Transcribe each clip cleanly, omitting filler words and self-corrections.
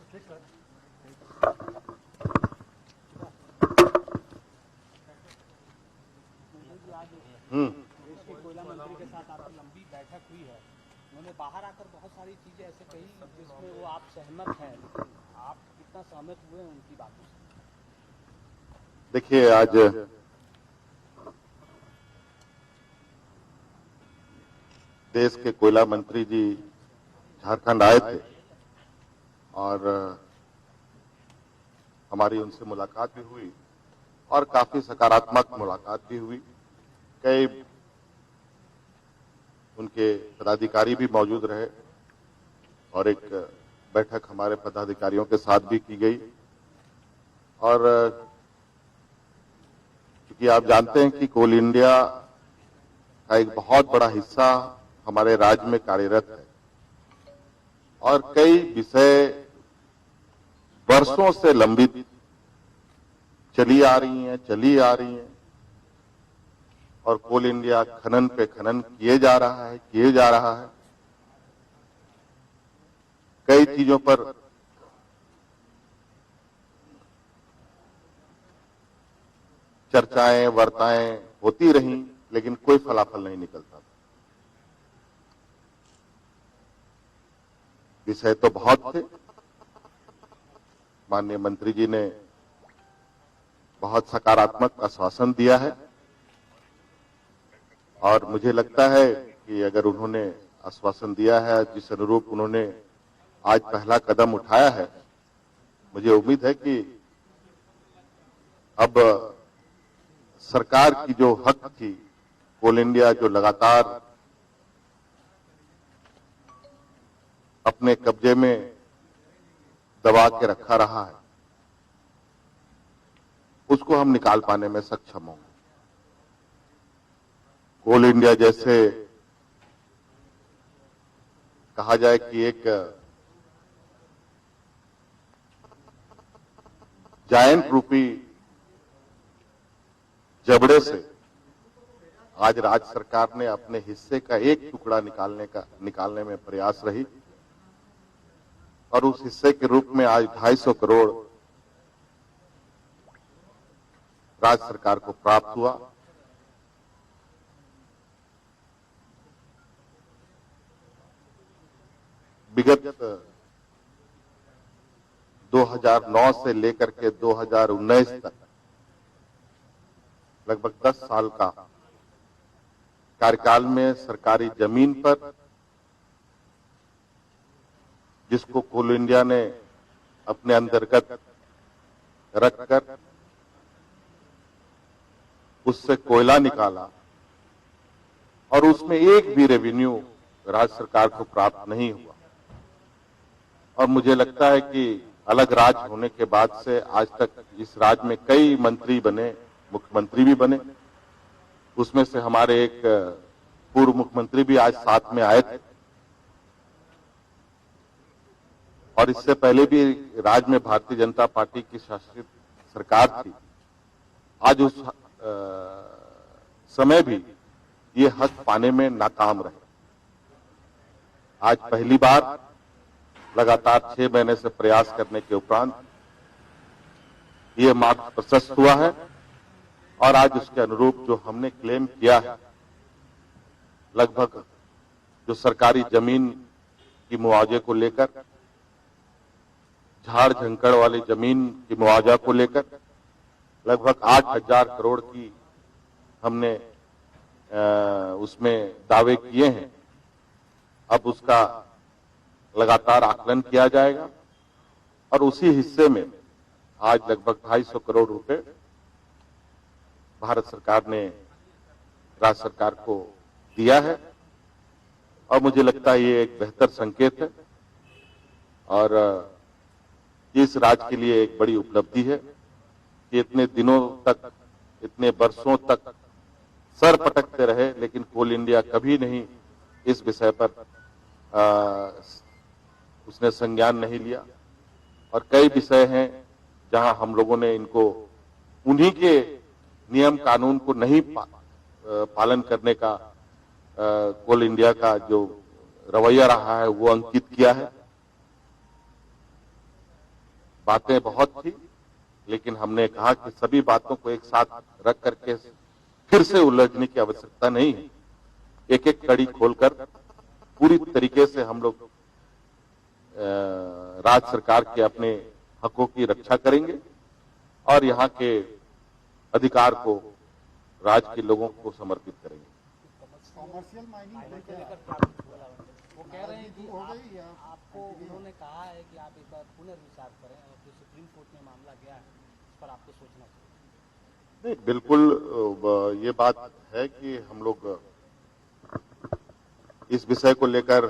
देश के कोयला मंत्री के साथ आपकी लंबी बैठक हुई है। उन्होंने बाहर आकर बहुत सारी चीजें ऐसे कही जिसमें वो आप सहमत हैं। आप कितना सहमत हुए हैं उनकी बातों से? देखिए, आज देश के कोयला मंत्री जी झारखंड आए थे और हमारी उनसे मुलाकात भी हुई और काफी सकारात्मक मुलाकात भी हुई। कई उनके पदाधिकारी भी मौजूद रहे और एक बैठक हमारे पदाधिकारियों के साथ भी की गई। और क्योंकि आप जानते हैं कि कोल इंडिया का एक बहुत बड़ा हिस्सा हमारे राज्य में कार्यरत है और कई विषय वर्षों से लंबित चली आ रही हैं और कोल इंडिया खनन पे खनन किए जा रहा है। कई चीजों पर चर्चाएं वार्ताएं होती रहीं, लेकिन कोई फलाफल नहीं निकलता था। विषय तो बहुत थे। माननीय मंत्री जी ने बहुत सकारात्मक आश्वासन दिया है और मुझे लगता है कि अगर उन्होंने आश्वासन दिया है, जिस अनुरूप उन्होंने आज पहला कदम उठाया है, मुझे उम्मीद है कि अब सरकार की जो हक थी, कोल इंडिया जो लगातार अपने कब्जे में दबा के रखा रहा है, उसको हम निकाल पाने में सक्षम होंगे। कोल इंडिया जैसे कहा जाए कि एक जायंट रूपी जबड़े से आज राज्य सरकार ने अपने हिस्से का एक टुकड़ा निकालने में प्रयास रही और उस हिस्से के रूप में आज 250 करोड़ राज्य सरकार को प्राप्त हुआ। विगत 2009 से लेकर के 2019 तक लगभग 10 साल का कार्यकाल में सरकारी जमीन पर, जिसको कोल इंडिया ने अपने अंतर्गत रखकर उससे कोयला निकाला और उसमें एक भी रेवेन्यू राज्य सरकार को प्राप्त नहीं हुआ। और मुझे लगता है कि अलग राज्य होने के बाद से आज तक इस राज्य में कई मंत्री बने, मुख्यमंत्री भी बने। उसमें से हमारे एक पूर्व मुख्यमंत्री भी आज साथ में आए थे और इससे पहले भी राज्य में भारतीय जनता पार्टी की शासित सरकार थी। आज उस समय भी ये हक पाने में नाकाम रहे। आज पहली बार लगातार 6 महीने से प्रयास करने के उपरांत ये मार्ग प्रशस्त हुआ है और आज उसके अनुरूप जो हमने क्लेम किया है, लगभग जो सरकारी जमीन की मुआवजे को लेकर, झाड़ झंकड़ वाली जमीन की मुआवजा को लेकर लगभग 8,000 करोड़ की हमने उसमें दावे किए हैं। अब उसका लगातार आकलन किया जाएगा और उसी हिस्से में आज लगभग 250 करोड़ रुपए भारत सरकार ने राज्य सरकार को दिया है और मुझे लगता है ये एक बेहतर संकेत है और इस राज्य के लिए एक बड़ी उपलब्धि है कि इतने दिनों तक, इतने वर्षों तक सर पटकते रहे, लेकिन कोल इंडिया कभी नहीं इस विषय पर उसने संज्ञान नहीं लिया। और कई विषय हैं जहां हम लोगों ने इनको उन्हीं के नियम कानून को नहीं पालन करने का कोल इंडिया का जो रवैया रहा है वो अंकित किया है। बातें बहुत थी, लेकिन हमने कहा कि सभी बातों को एक साथ रख करके फिर से उलझने की आवश्यकता नहीं है। एक एक कड़ी खोलकर पूरी तरीके से हम लोग राज्य सरकार के अपने हकों की रक्षा करेंगे और यहाँ के अधिकार को राज्य के लोगों को समर्पित करेंगे। कॉमर्शियल माइनिंग को लेकर क्या कुछ बोला वो कह रहे हैं कि हो गई या आपको उन्होंने कहा है कि आप एक बार पुनर्विचार करें और जो सुप्रीम कोर्ट में मामला गया है इस पर आपको सोचना चाहिए। नहीं, बिल्कुल ये बात है कि हम लोग इस विषय को लेकर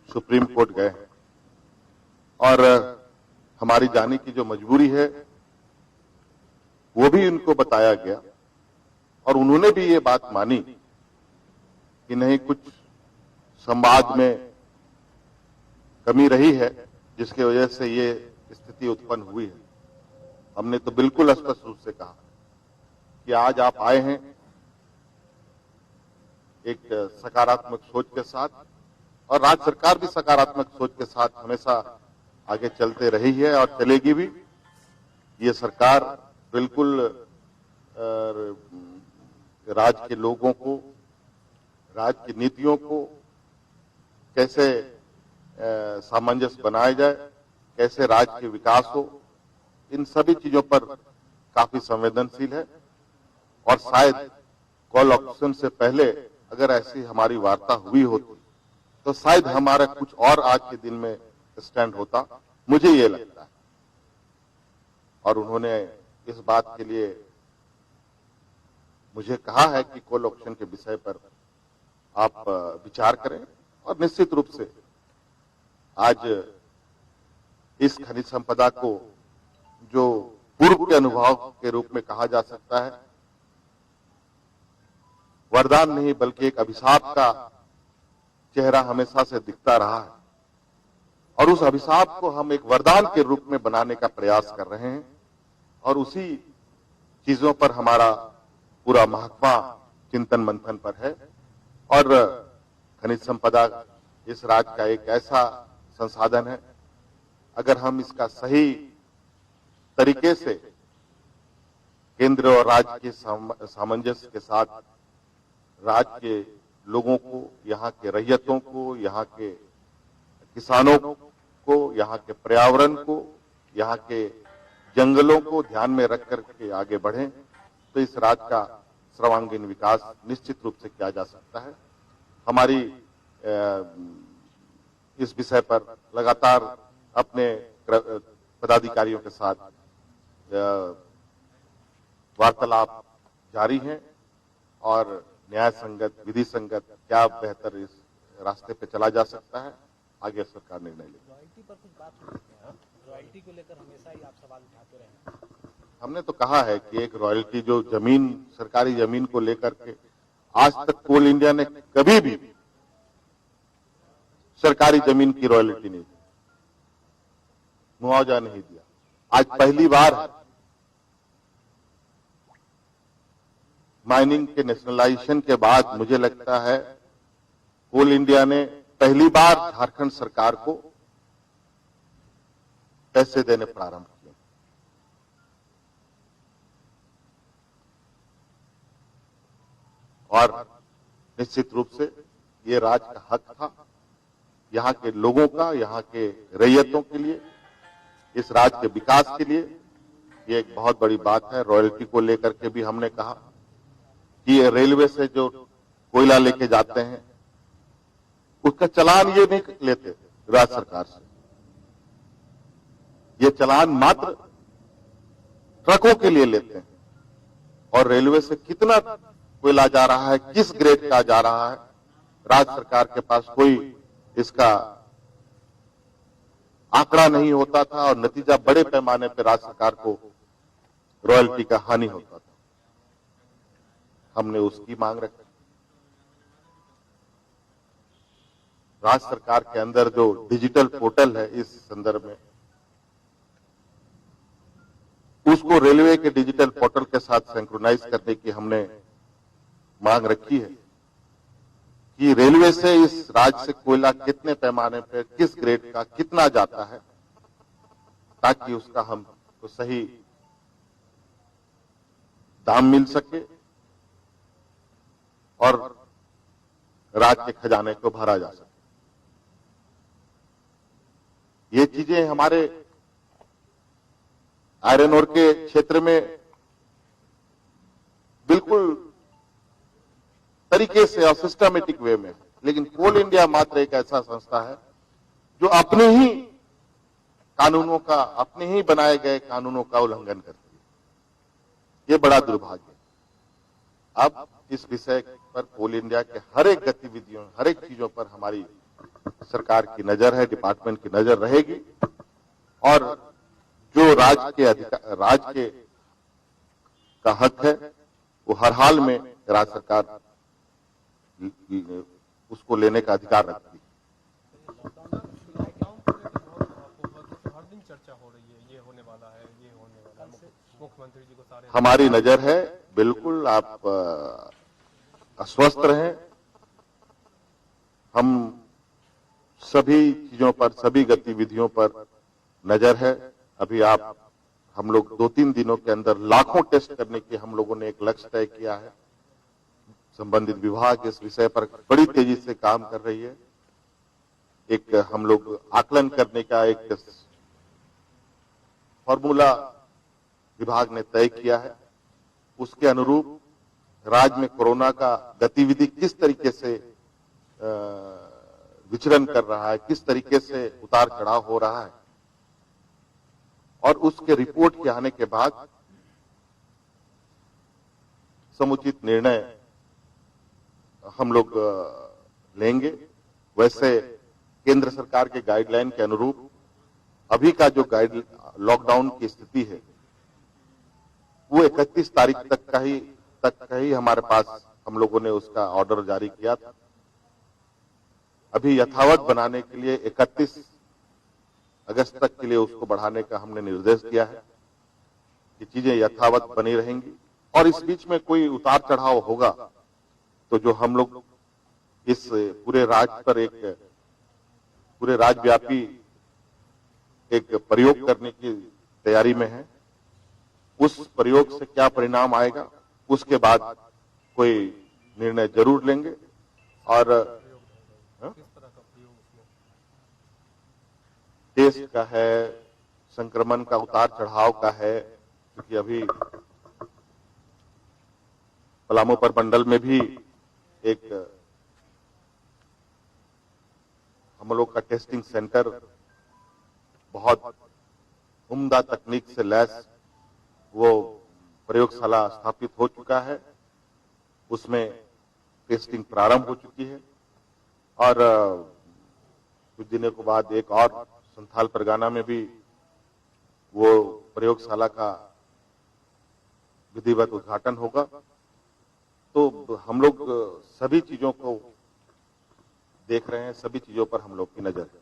सुप्रीम कोर्ट गए और हमारी जाने की जो मजबूरी है वो भी उनको बताया गया और उन्होंने भी ये बात मानी कि नहीं, कुछ संवाद में कमी रही है जिसकी वजह से ये स्थिति उत्पन्न हुई है। हमने तो बिल्कुल स्पष्ट रूप से कहा कि आज आप आए हैं एक सकारात्मक सोच के साथ और राज्य सरकार भी सकारात्मक सोच के साथ हमेशा आगे चलते रही है और चलेगी भी। ये सरकार बिल्कुल राज्य के लोगों को, राज्य की नीतियों को कैसे सामंजस्य बनाया जाए, कैसे राज्य के विकास हो, इन सभी चीजों पर काफी संवेदनशील है। और शायद कॉल ऑप्शन से पहले अगर ऐसी हमारी वार्ता हुई होती तो शायद हमारा कुछ और आज के दिन में स्टैंड होता, मुझे ये लगता है। और उन्होंने इस बात के लिए मुझे कहा है कि कॉल ऑप्शन के विषय पर आप विचार करें और निश्चित रूप से आज इस खनिज संपदा को जो पूर्व के अनुभव के रूप में कहा जा सकता है, वरदान नहीं बल्कि एक अभिशाप का चेहरा हमेशा से दिखता रहा है और उस अभिशाप को हम एक वरदान के रूप में बनाने का प्रयास कर रहे हैं और उसी चीजों पर हमारा पूरा महकमा चिंतन मंथन पर है। और खनिज संपदा इस राज्य का एक ऐसा संसाधन है, अगर हम इसका सही तरीके से केंद्र और राज्य के सामंजस्य के साथ राज्य के लोगों को, यहाँ के रैयतों को, यहाँ के किसानों को, यहाँ के पर्यावरण को, यहाँ के जंगलों को ध्यान में रख करके आगे बढ़ें तो इस राज्य का सर्वांगीण विकास निश्चित रूप से किया जा सकता है। हमारी इस विषय पर लगातार अपने पदाधिकारियों के साथ वार्तालाप जारी है और न्याय संगत, विधि संगत क्या बेहतर इस रास्ते पे चला जा सकता है, आगे सरकार निर्णय लेगी। रॉयल्टी पर कुछ बात हुई है, रॉयल्टी को लेकर हमेशा ही आप सवाल उठाते रहे हैं। हमने तो कहा है कि एक रॉयल्टी जो जमीन, सरकारी जमीन को लेकर के आज तक कोल इंडिया ने कभी भी सरकारी जमीन की रॉयल्टी नहीं दी, मुआवजा नहीं दिया। आज पहली बार माइनिंग के नेशनलाइजेशन के बाद मुझे लगता है कोल इंडिया ने पहली बार झारखंड सरकार को पैसे देने प्रारंभ किए। और निश्चित रूप से ये राज्य का हक था, यहाँ के लोगों का, यहाँ के रैयतों के लिए, इस राज्य के विकास के लिए ये एक बहुत बड़ी बात है। रॉयल्टी को लेकर के भी हमने कहा कि रेलवे से जो कोयला लेके जाते हैं उसका चालान ये नहीं लेते राज्य सरकार से, ये चालान मात्र ट्रकों के लिए लेते हैं। और रेलवे से कितना कोयला जा रहा है, किस ग्रेड का जा रहा है, राज्य सरकार के पास कोई इसका आंकड़ा नहीं होता था और नतीजा बड़े पैमाने पर राज्य सरकार को रॉयल्टी का हानि होता था। हमने उसकी मांग रखी। राज्य सरकार के अंदर जो डिजिटल पोर्टल है, इस संदर्भ में उसको रेलवे के डिजिटल पोर्टल के साथ सिंक्रोनाइज करने की हमने मांग रखी है कि रेलवे से इस राज्य से कोयला कितने पैमाने पर, किस ग्रेड का कितना जाता है, ताकि उसका हमको सही दाम मिल सके और राज्य के खजाने को भरा जा सके। ये चीजें हमारे आयरन ओर के क्षेत्र में बिल्कुल तरीके से और सिस्टमेटिक वे में, लेकिन कोल इंडिया मात्र एक ऐसा संस्था है जो अपने ही कानूनों का, अपने ही बनाए गए कानूनों का उल्लंघन करती है। ये बड़ा दुर्भाग्य है। अब इस विषय पर कोल इंडिया के हर एक गतिविधियों, हर एक चीजों पर हमारी सरकार की नजर है, डिपार्टमेंट की नजर रहेगी और जो राज्य के का हक है वो हर हाल में राज्य सरकार उसको लेने का अधिकार रखती है। हर दिन चर्चा हो रही है, ये होने वाला है, ये होने वाला है, मुख्यमंत्री जी को सारे हमारी नजर है, बिल्कुल आप अस्वस्थ रहें। हम सभी चीजों पर, सभी गतिविधियों पर नजर है। अभी हम लोग 2-3 दिनों के अंदर लाखों टेस्ट करने की हम लोगों ने एक लक्ष्य तय किया है। संबंधित विभाग इस विषय पर बड़ी तेजी से काम कर रही है। एक हम लोग आकलन करने का एक फॉर्मूला विभाग ने तय किया है। उसके अनुरूप राज्य में कोरोना का गतिविधि किस तरीके से विचरण कर रहा है, किस तरीके से उतार चढ़ाव हो रहा है, और उसके रिपोर्ट के आने के बाद समुचित निर्णय हम लोग लेंगे। वैसे केंद्र सरकार के गाइडलाइन के अनुरूप अभी का जो लॉकडाउन की स्थिति है वो 31 तारीख तक का ही हमारे पास हम लोगों ने उसका ऑर्डर जारी किया था। अभी यथावत बनाने के लिए 31 अगस्त तक के लिए उसको बढ़ाने का हमने निर्देश दिया है कि चीजें यथावत बनी रहेंगी और इस बीच में कोई उतार चढ़ाव होगा तो जो हम लोग इस पूरे राज्य पर पूरे राज्यव्यापी एक प्रयोग करने की तैयारी में है। उस प्रयोग से क्या परिणाम आएगा उसके बाद कोई निर्णय जरूर लेंगे। और किस तरह का प्रयोग उसमें? टेस्ट का है, संक्रमण का उतार चढ़ाव का है, क्योंकि अभी पलामू प्रमंडल में भी एक हम लोग का टेस्टिंग सेंटर बहुत उम्दा तकनीक से लैस वो प्रयोगशाला स्थापित हो चुका है। उसमें टेस्टिंग प्रारंभ हो चुकी है और कुछ दिनों के बाद एक और संथाल परगना में भी वो प्रयोगशाला का विधिवत उद्घाटन होगा। तो हम लोग सभी चीजों को देख रहे हैं, सभी चीजों पर हम लोग की नजर है।